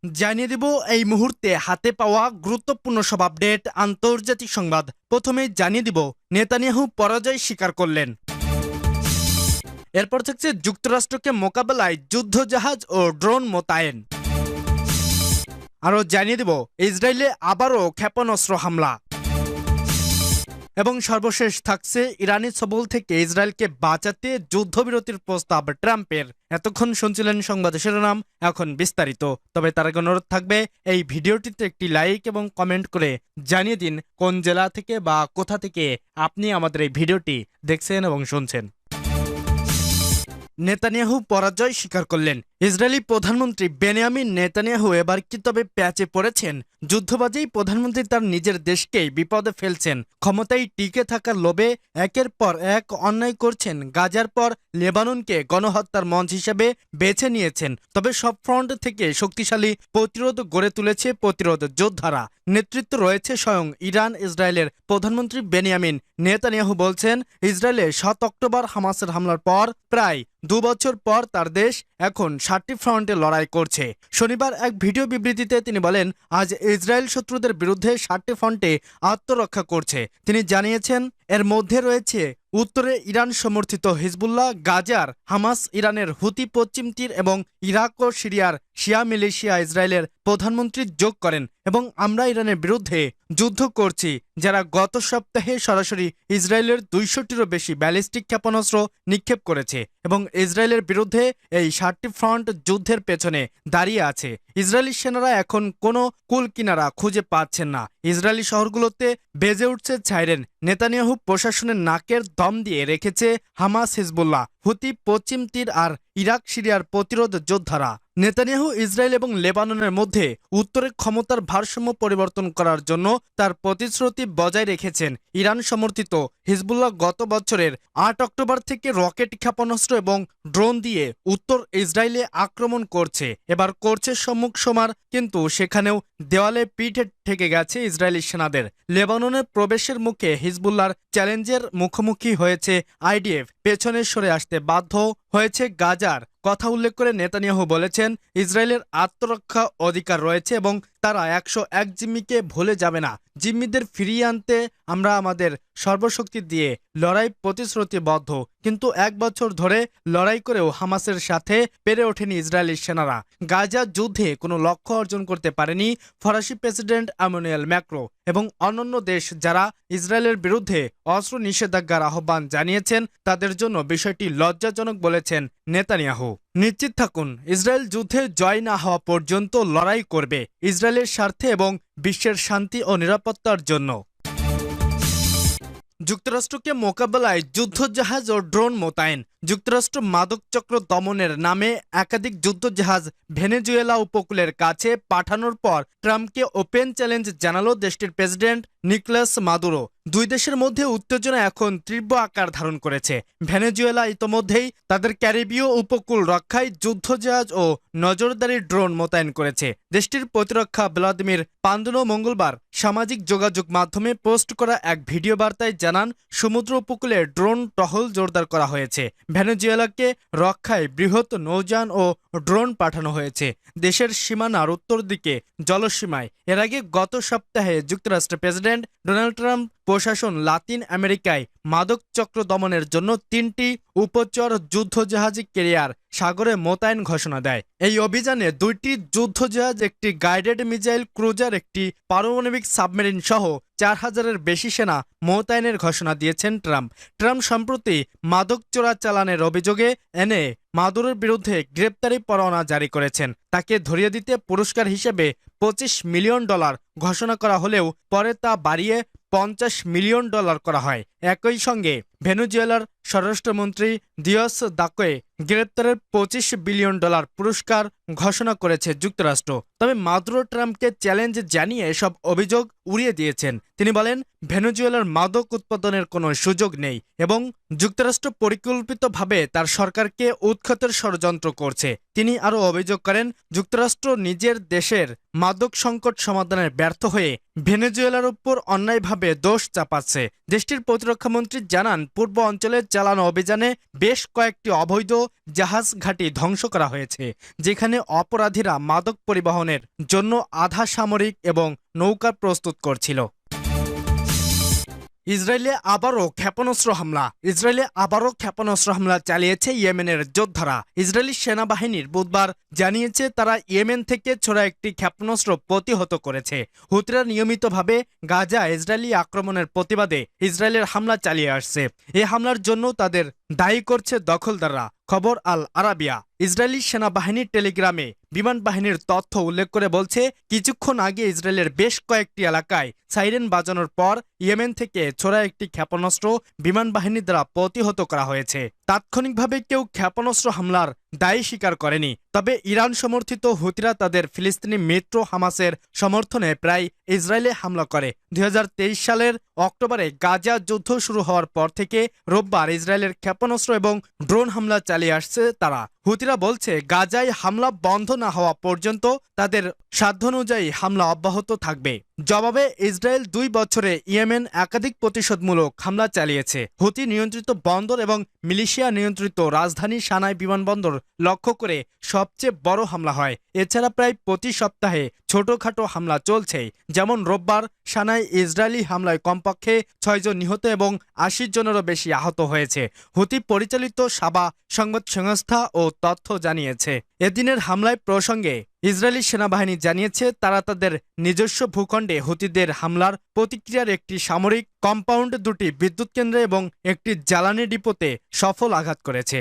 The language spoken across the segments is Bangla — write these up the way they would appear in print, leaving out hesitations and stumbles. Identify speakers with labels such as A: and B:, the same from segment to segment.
A: জানিয়ে দেব এই মুহূর্তে হাতে পাওয়া গুরুত্বপূর্ণ সব আপডেট আন্তর্জাতিক সংবাদ। প্রথমে জানিয়ে দিব নেতানিয়াহু পরাজয় স্বীকার করলেন। এরপর থাকছে যুক্তরাষ্ট্রকে মোকাবেলায় যুদ্ধজাহাজ ও ড্রোন মোতায়েন। আরও জানিয়ে দেব ইসরায়েলে আবারও ক্ষেপণাস্ত্র হামলা। এবং সর্বশেষ থাকছে ইরানি ছবল থেকে ইসরায়েলকে বাঁচাতে যুদ্ধবিরতির প্রস্তাব ট্রাম্পের। এতক্ষণ শুনছিলেন সংবাদ শিরোনাম, এখন বিস্তারিত। তবে তার আগে অনুরোধ থাকবে এই ভিডিওটিতে একটি লাইক এবং কমেন্ট করে জানিয়ে দিন কোন জেলা থেকে বা কোথা থেকে আপনি আমাদের এই ভিডিওটি দেখছেন এবং শুনছেন। নেতানিয়াহু পরাজয় স্বীকার করলেন। ইসরায়েলি প্রধানমন্ত্রী বেনিয়ামিন নেতানিয়াহু এবার কি তবে প্যাচে পড়েছেন? যুদ্ধবাজেই প্রধানমন্ত্রী তার নিজের দেশকেই বিপদে ফেলছেন। ক্ষমতায় টিকে থাকার লোভে একের পর এক অন্যায় করছেন। গাজার পর লেবাননকে গণহত্যার মঞ্চ হিসেবে বেছে নিয়েছেন। তবে সব ফ্রন্ট থেকে শক্তিশালী প্রতিরোধ গড়ে তুলেছে প্রতিরোধ যোদ্ধারা। নেতৃত্ব রয়েছে স্বয়ং ইরান। ইসরায়েলের প্রধানমন্ত্রী বেনিয়ামিন নেতানিয়াহু বলছেন, ইসরায়েলে ৭ অক্টোবর হামাসের হামলার পর প্রায় ২ বছর পর তার দেশ এখন ৭টি ফ্রন্টে লড়াই করছে। শনিবার এক ভিডিও বিবৃতিতে তিনি বলেন, আজ ইসরায়েল শত্রুদের বিরুদ্ধে ৭টি ফ্রন্টে আত্মরক্ষা করছে। তিনি জানিয়েছেন এর মধ্যে রয়েছে উত্তরে ইরান সমর্থিত হিজবুল্লাহ, গাজার হামাস, ইরানের হুতি পশ্চিম তীর এবং ইরাক ও সিরিয়ার শিয়া মিলিশিয়া। ইসরায়েলের প্রধানমন্ত্রী যোগ করেন, এবং আমরা ইরানের বিরুদ্ধে যুদ্ধ করছি, যারা গত সপ্তাহে সরাসরি ইসরায়েলের ২০০টিরও বেশি ব্যালিস্টিক ক্ষেপণাস্ত্র নিক্ষেপ করেছে এবং ইসরায়েলের বিরুদ্ধে এই ৭টি ফ্রন্ট যুদ্ধের পেছনে দাঁড়িয়ে আছে। ইসরায়েলি সেনারা এখন কোনো কুল কিনারা খুঁজে পাচ্ছেন না। ইসরায়েলি শহরগুলোতে বেজে উঠছে সাইরেন। নেতানিয়াহু প্রশাসনের নাকের দম দিয়ে রেখেছে হামাস, হিজবুল্লাহ, হুতি পশ্চিম তীর আর ইরাক সিরিয়ার প্রতিরোধ যোদ্ধারা। নেতানিয়াহু ইসরায়েল এবং লেবাননের মধ্যে উত্তরে ক্ষমতার ভারসাম্য পরিবর্তন করার জন্য তার প্রতিশ্রুতি বজায় রেখেছেন। ইরান সমর্থিত হিজবুল্লাহ গত বছরের ৮ অক্টোবর থেকে রকেট ক্ষেপণাস্ত্র এবং ড্রোন দিয়ে উত্তর ইসরায়েলে আক্রমণ করছে। এবার করছে সম্মুখ সমর, কিন্তু সেখানেও দেওয়ালে পিঠ ঠেকে গেছে ইসরায়েলি সেনাদের। লেবাননের প্রবেশের মুখে হিজবুল্লাহর চ্যালেঞ্জের মুখোমুখি হয়েছে আইডিএফ। পেছনে সরে আসতে বাধ্য হয়েছে গাজার কথা উল্লেখ করে নেতানিয়াহু বলেছেন, ইসরায়েলের আত্মরক্ষা অধিকার রয়েছে এবং তারা ১০১ জিম্মিকে ভুলে যাবে না। জিম্মিদের ফিরিয়ে আনতে আমরা আমাদের সর্বশক্তি দিয়ে লড়াই প্রতিশ্রুতিবদ্ধ। কিন্তু ১ বছর ধরে লড়াই করেও হামাসের সাথে পেরে ওঠেনি ইসরায়েলি সেনারা। গাজা যুদ্ধে কোনো লক্ষ্য অর্জন করতে পারেনি ফরাসি প্রেসিডেন্ট ইমানুয়েল ম্যাক্রো এবং অন্যান্য দেশ যারা ইসরায়েলের বিরুদ্ধে অস্ত্র নিষেধাজ্ঞার আহ্বান জানিয়েছেন, তাদের জন্য বিষয়টি লজ্জাজনক বলেছেন নেতানিয়াহু। নিশ্চিত থাকুন, ইসরায়েল যুদ্ধে জয় না হওয়া পর্যন্ত লড়াই করবে ইসরায়েলের স্বার্থে এবং বিশ্বের শান্তি ও নিরাপত্তার জন্য। যুক্তরাষ্ট্রকে মোকাবেলায় যুদ্ধজাহাজ ও ড্রোন মোতায়েন। যুক্তরাষ্ট্র মাদক চক্র দমনের নামে একাধিক যুদ্ধজাহাজ ভেনেজুয়েলা উপকূলের কাছে পাঠানোর পর ট্রাম্পকে ওপেন চ্যালেঞ্জ জানালো দেশটির প্রেসিডেন্ট নিকোলাস মাদুরো। দুই দেশের মধ্যে উত্তেজনা এখন তীব্র আকার ধারণ করেছে। ভেনেজুয়েলা ইতোমধ্যেই তাদের ক্যারিবীয় উপকূল রক্ষায় যুদ্ধজাহাজ ও নজরদারি ড্রোন মোতায়েন করেছে। দেশটির প্রতিরক্ষা ভ্লাদিমির পান্দুনো মঙ্গলবার সামাজিক যোগাযোগ মাধ্যমে পোস্ট করা এক ভিডিও বার্তায় জানান, সমুদ্র উপকূলে ড্রোন টহল জোরদার করা হয়েছে। ভেনেজুয়েলাকে রক্ষায় বৃহৎ নৌযান ও ড্রোন পাঠানো হয়েছে দেশের সীমানার উত্তর দিকে জলসীমায়। এর আগে গত সপ্তাহে যুক্তরাষ্ট্রের প্রেসিডেন্ট ডোনাল্ড ট্রাম্প প্রশাসন লাতিন আমেরিকায় মাদক চক্র দমনের জন্য ৩টি উপচর যুদ্ধজাহাজী ক্যারিয়ার সাগরে মোতায়েন ঘোষণা দেয়। এই অভিযানে 2টি যুদ্ধজাহাজ, একটি গাইডেড মিসাইল ক্রুজার, একটি পারমাণবিক সাবমেরিন সহ ৪,০০০-এর বেশি সেনা মোতায়েনের ঘোষণা দিয়েছেন ট্রাম্প। ট্রাম্প সম্প্রতি মাদক চোরাচালানের অভিযোগে এনে মাদুরোর বিরুদ্ধে গ্রেপ্তারি পরোয়ানা জারি করেছেন। তাকে ধরিয়ে দিতে পুরস্কার হিসেবে $২৫ মিলিয়ন ঘোষণা করা হলেও পরে তা বাড়িয়ে $৫০ মিলিয়ন করা হয়। একই সঙ্গে ভেনেজুয়েলার স্বরাষ্ট্রমন্ত্রী দিয়াস দাকোয়ে গ্রেপ্তারের $২৫ বিলিয়ন পুরস্কার ঘোষণা করেছে যুক্তরাষ্ট্র। তবে মাদুরো ট্রাম্পকে চ্যালেঞ্জ জানিয়ে এসব অভিযোগ উড়িয়ে দিয়েছেন। তিনি বলেন, ভেনেজুয়েলার মাদক উৎপাদনের কোনো সুযোগ নেই এবং যুক্তরাষ্ট্র পরিকল্পিতভাবে তার সরকারকে উৎখাতের ষড়যন্ত্র করছে। তিনি আরও অভিযোগ করেন, যুক্তরাষ্ট্র নিজের দেশের মাদক সংকট সমাধানের ব্যর্থ হয়ে ভেনেজুয়েলার উপর অন্যায়ভাবে দোষ চাপাচ্ছে। দেশটির প্রতিরক্ষামন্ত্রী জানান, পূর্ব অঞ্চলে চালানো অভিযানে বেশ কয়েকটি অবৈধ জাহাজ ঘাঁটি ধ্বংস করা হয়েছে, যেখানে অপরাধীরা মাদক পরিবহনের জন্য আধা সামরিক এবং নৌকা প্রস্তুত করছিল। ইসরায়েলে আবারও ক্ষেপণাস্ত্র হামলা চালিয়েছে ইয়েমেনের যোদ্ধারা। ইসরায়েলি সেনাবাহিনীর বুধবার জানিয়েছে তারা ইয়েমেন থেকে ছোড়া একটি ক্ষেপণাস্ত্র প্রতিহত করেছে। হুতিরা নিয়মিতভাবে গাজা ইসরায়েলি আক্রমণের প্রতিবাদে ইসরায়েলের হামলা চালিয়ে আসছে। এই হামলার জন্য তাদের দায়ী করছে দখলদাররা। খবর আল আরাবিয়া। ইসরায়েলি সেনাবাহিনীর টেলিগ্রামে বিমান বাহিনীর তথ্য উল্লেখ করে বলছে, কিছুক্ষণ আগে ইসরায়েলের বেশ কয়েকটি এলাকায় সাইরেন বাজানোর পর ইয়েমেন থেকে ছোড়া একটি ক্ষেপণাস্ত্র বিমান বাহিনীর দ্বারা প্রতিহত করা হয়েছে। তাৎক্ষণিকভাবে কেউ ক্ষেপণাস্ত্র হামলার দায়ী স্বীকার করেনি। তবে ইরান সমর্থিত হুতিরা তাদের ফিলিস্তিনি মিত্র হামাসের সমর্থনে প্রায় ইসরায়েলে হামলা করে। 2023 সালের অক্টোবরে গাজা যুদ্ধ শুরু হওয়ার পর থেকে রোববার ইসরায়েলের ক্ষেপণাস্ত্র এবং ড্রোন হামলা চালিয়ে আসছে তারা। হুতিরা বলছে, গাজায় হামলা বন্ধ না হওয়া পর্যন্ত তাদের সাধ্যানুযায়ী হামলা অব্যাহত থাকবে। জবাবে ইসরায়েল 2 বছরে ইয়েমেন একাধিক প্রতিশোধমূলক হামলা চালিয়েছে। হুতি নিয়ন্ত্রিত বন্দর এবং মিলিশিয়া নিয়ন্ত্রিত রাজধানী সানাই বিমানবন্দর লক্ষ্য করে সবচেয়ে বড় হামলা হয়। এছাড়া প্রায় প্রতি সপ্তাহে ছোটখাটো হামলা চলছে। যেমন রোববার সানাই ইসরায়েলি হামলায় কমপক্ষে 6 জন নিহত এবং 80 জনেরও বেশি আহত হয়েছে। হুতি পরিচালিত সাবা সংবাদ সংস্থা ও তথ্য জানিয়েছে। এদিনের হামলায় প্রসঙ্গে ইসরায়েলি সেনাবাহিনী জানিয়েছে তারা তাদের নিজস্ব ভূখণ্ডে হুতিদের হামলার প্রতিক্রিয়ার একটি সামরিক কম্পাউন্ড, 2টি বিদ্যুৎ কেন্দ্রে এবং একটি জ্বালানি ডিপোতে সফল আঘাত করেছে।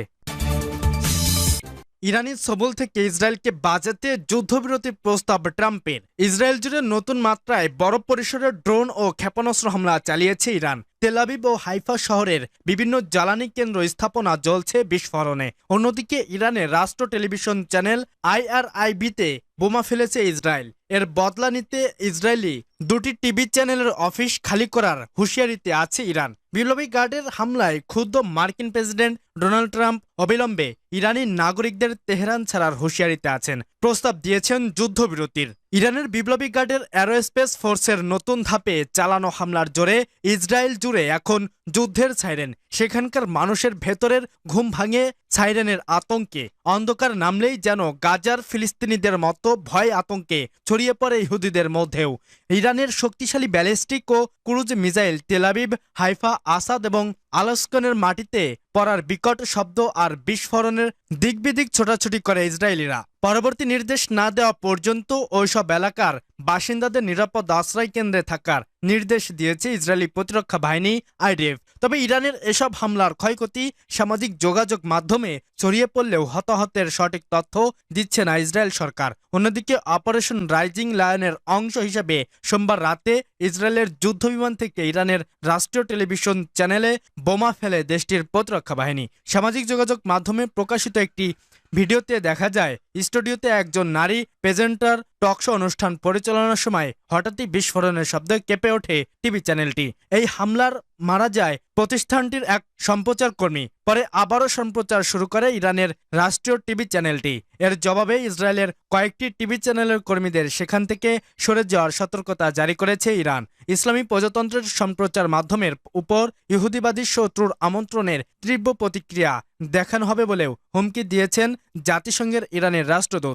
A: ইরানি সবল থেকে ইসরায়েলকে বাঁচাতে যুদ্ধবিরতির প্রস্তাব ট্রাম্পের। ইসরায়েল জুড়ে নতুন মাত্রায় বড় পরিসরে ড্রোন ও ক্ষেপণাস্ত্র হামলা চালিয়েছে ইরান। তেল আবিব ও হাইফা শহরের বিভিন্ন জ্বালানি কেন্দ্র স্থাপনা জ্বলছে বিস্ফোরণে। অন্যদিকে ইরানের রাষ্ট্র টেলিভিশন চ্যানেল IRIB-তে বোমা ফেলেছে ইসরায়েল। এর বদলা নিতে ইসরায়েলি 2টি টিভি চ্যানেলের অফিস খালি করার হুঁশিয়ারিতে আছে ইরান। বিপ্লবী গার্ডের হামলায় ক্ষুব্ধ মার্কিন প্রেসিডেন্ট ডোনাল্ড ট্রাম্প অবিলম্বে ইরানি নাগরিকদের তেহরান ছাড়ার হুঁশিয়ারিতে আছেন। প্রস্তাব দিয়েছেন যুদ্ধবিরতির। ইরানের বিপ্লবী গার্ডের অ্যারোস্পেস ফোর্সের নতুন ধাপে চালানো হামলার জোরে ইসরায়েল জুড়ে এখন যুদ্ধের সাইরেন। সেখানকার মানুষের ভেতরের ঘুম ভাঙে সাইরেনের আতঙ্কে। অন্ধকার নামলেই যেন গাজার ফিলিস্তিনিদের মতো ভয় আতঙ্কে ছড়িয়ে পড়ে ইহুদিদের মধ্যেও। ইরানের শক্তিশালী ব্যালিস্টিক ও cruise missile Tel Aviv, Haifa, আসাদ এবং আলাস্কনের মাটিতে পড়ার বিকট শব্দ আর বিস্ফোরণের দিকবিদিক ছোটাছুটি করে ইসরায়েলিরা। পরবর্তী নির্দেশ না দেওয়া পর্যন্ত ওইসব এলাকার বাসিন্দাদের নিরাপদ আশ্রয় কেন্দ্রে থাকার নির্দেশ দিয়েছে ইসরায়েলি প্রতিরক্ষা বাহিনী IDF। তবে ইরানের এসব হামলার ক্ষয়ক্ষতি সামাজিক যোগাযোগ মাধ্যমে ছড়িয়ে পড়লেও হতাহতের সঠিক তথ্য দিচ্ছে না ইসরায়েল সরকার। অন্যদিকে অপারেশন রাইজিং লায়নের অংশ হিসেবে সোমবার রাতে ইসরায়েলের যুদ্ধবিমান থেকে ইরানের রাষ্ট্রীয় টেলিভিশন চ্যানেলে বোমা ফেলে দেশটির প্রতিরক্ষা বাহিনী। সামাজিক যোগাযোগ মাধ্যমে প্রকাশিত একটি ভিডিওতে দেখা যায় স্টুডিওতে একজন নারী প্রেজেন্টার টকশো অনুষ্ঠান পরিচালনার সময় হঠাৎই বিস্ফোরণের শব্দে কেঁপে ওঠে টিভি চ্যানেলটি। এই হামলার মারা যায় প্রতিষ্ঠানটির এক সম্প্রচার কর্মী। পরে আবারও সম্প্রচার শুরু করে ইরানের রাষ্ট্রীয় টিভি চ্যানেলটি। এর জবাবে ইসরায়েলের কয়েকটি টিভি চ্যানেলের কর্মীদের সেখান থেকে সরে যাওয়ার সতর্কতা জারি করেছে ইরান। ইসলামী প্রজাতন্ত্রের সম্প্রচার মাধ্যমের উপর ইহুদিবাদী শত্রুর আমন্ত্রণের তীব্র প্রতিক্রিয়া দেখানো হবে বলেও হুমকি দিয়েছেন জাতিসংঘের ইরানের রাষ্ট্রদূত।